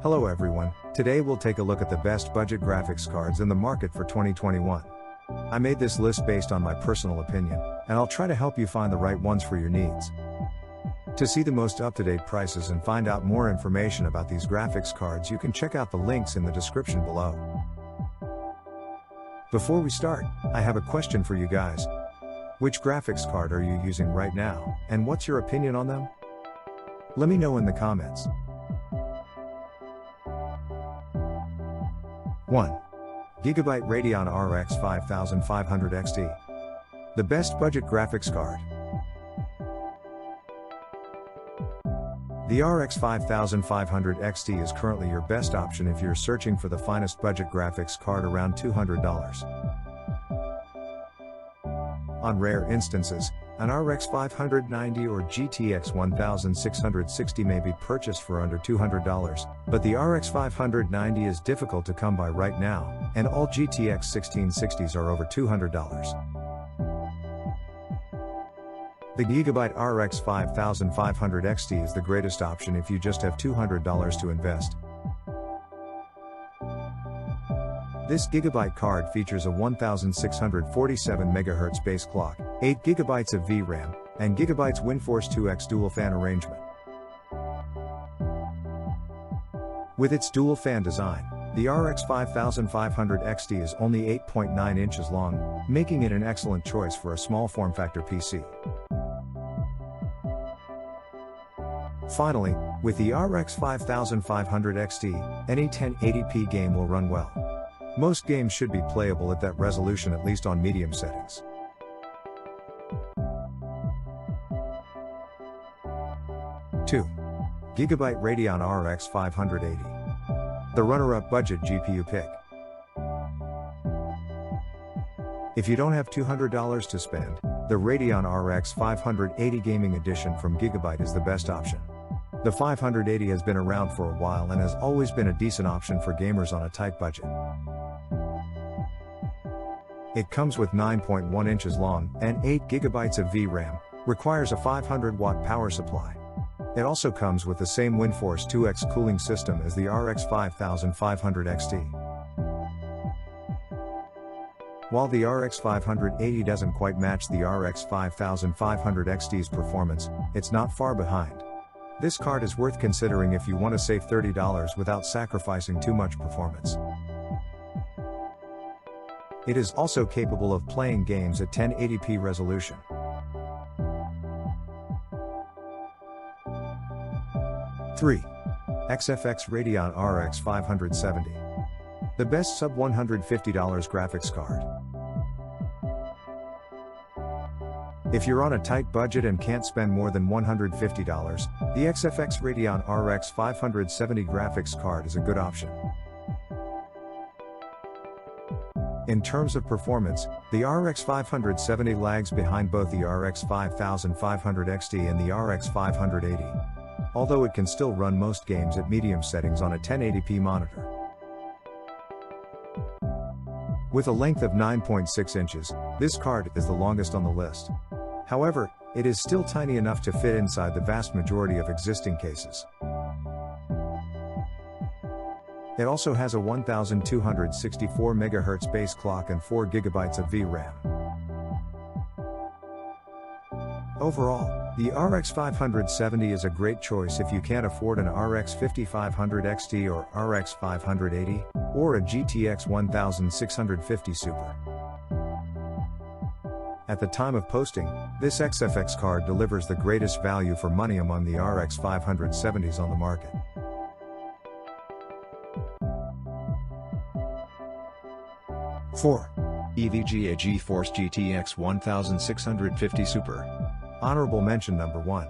Hello everyone, today we'll take a look at the best budget graphics cards in the market for 2021. I made this list based on my personal opinion, and I'll try to help you find the right ones for your needs. To see the most up-to-date prices and find out more information about these graphics cards, you can check out the links in the description below. Before we start, I have a question for you guys. Which graphics card are you using right now, and what's your opinion on them? Let me know in the comments. 1. Gigabyte Radeon RX 5500 XT. The best budget graphics card. The RX 5500 XT is currently your best option if you're searching for the finest budget graphics card around $200. On rare instances, an RX 590 or GTX 1660 may be purchased for under $200, but the RX 590 is difficult to come by right now, and all GTX 1660s are over $200. The Gigabyte RX 5500 XT is the greatest option if you just have $200 to invest. This Gigabyte card features a 1647 MHz base clock, 8 GB of VRAM, and Gigabyte's WindForce 2X dual fan arrangement. With its dual fan design, the RX 5500 XT is only 8.9 inches long, making it an excellent choice for a small form factor PC. Finally, with the RX 5500 XT, any 1080p game will run well. Most games should be playable at that resolution, at least on medium settings. Two. Gigabyte Radeon RX 580. The runner-up budget GPU pick. If you don't have $200 to spend, the Radeon RX 580 Gaming Edition from Gigabyte is the best option. The 580 has been around for a while and has always been a decent option for gamers on a tight budget. It comes with 9.1 inches long and 8 GB of VRAM, requires a 500-watt power supply. It also comes with the same WindForce 2X cooling system as the RX 5500 XT. While the RX 580 doesn't quite match the RX 5500 XT's performance, it's not far behind. This card is worth considering if you want to save $30 without sacrificing too much performance. It is also capable of playing games at 1080p resolution. 3. XFX Radeon RX 570. The best sub $150 graphics card. If you're on a tight budget and can't spend more than $150, the XFX Radeon RX 570 graphics card is a good option. In terms of performance, the RX 570 lags behind both the RX 5500 XT and the RX 580. Although it can still run most games at medium settings on a 1080p monitor. With a length of 9.6 inches, this card is the longest on the list. However, it is still tiny enough to fit inside the vast majority of existing cases. It also has a 1264 MHz base clock and 4 GB of VRAM. Overall, the RX 570 is a great choice if you can't afford an RX 5500 XT or RX 580, or a GTX 1650 Super. At the time of posting, this XFX card delivers the greatest value for money among the RX 570s on the market. 4. EVGA GeForce GTX 1650 Super. Honorable mention number 1.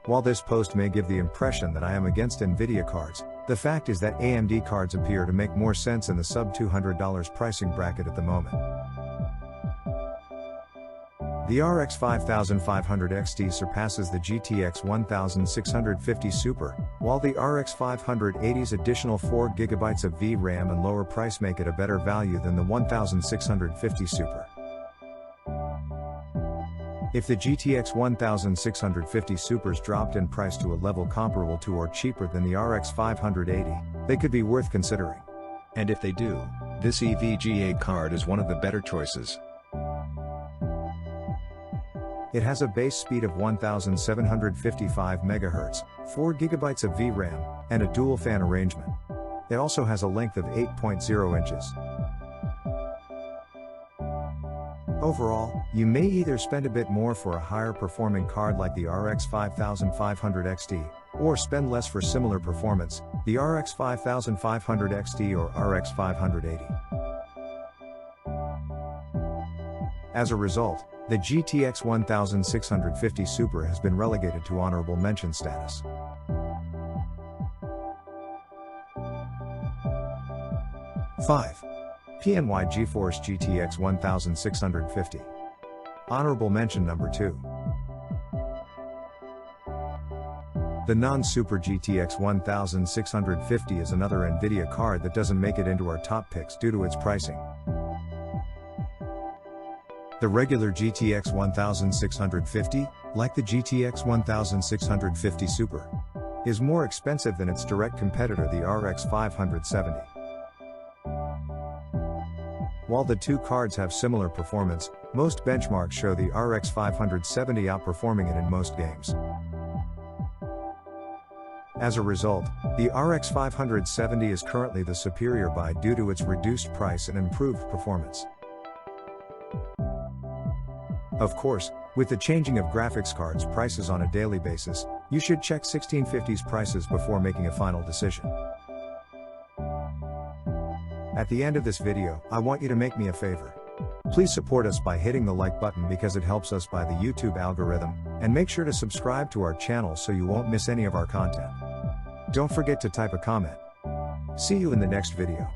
While this post may give the impression that I am against Nvidia cards, the fact is that AMD cards appear to make more sense in the sub $200 pricing bracket at the moment. The RX 5500 XT surpasses the GTX 1650 Super, while the RX 580's additional 4 GB of VRAM and lower price make it a better value than the 1650 Super. If the GTX 1650 Supers dropped in price to a level comparable to or cheaper than the RX 580, they could be worth considering. And if they do, this EVGA card is one of the better choices. It has a base speed of 1755 MHz, 4 GB of VRAM, and a dual fan arrangement. It also has a length of 8.0 inches. Overall, you may either spend a bit more for a higher performing card like the RX 5500 XT, or spend less for similar performance, the RX 5500 XT or RX 580. As a result, the GTX 1650 Super has been relegated to honorable mention status. Five. PNY GeForce GTX 1650. Honorable mention number 2. The non-Super GTX 1650 is another Nvidia card that doesn't make it into our top picks due to its pricing. The regular GTX 1650, like the GTX 1650 Super, is more expensive than its direct competitor the RX 570. While the two cards have similar performance, most benchmarks show the RX 570 outperforming it in most games. As a result, the RX 570 is currently the superior buy due to its reduced price and improved performance. Of course, with the changing of graphics cards prices on a daily basis, you should check 1650's prices before making a final decision. At the end of this video, I want you to make me a favor. Please support us by hitting the like button because it helps us by the YouTube algorithm, and make sure to subscribe to our channel so you won't miss any of our content. Don't forget to type a comment. See you in the next video.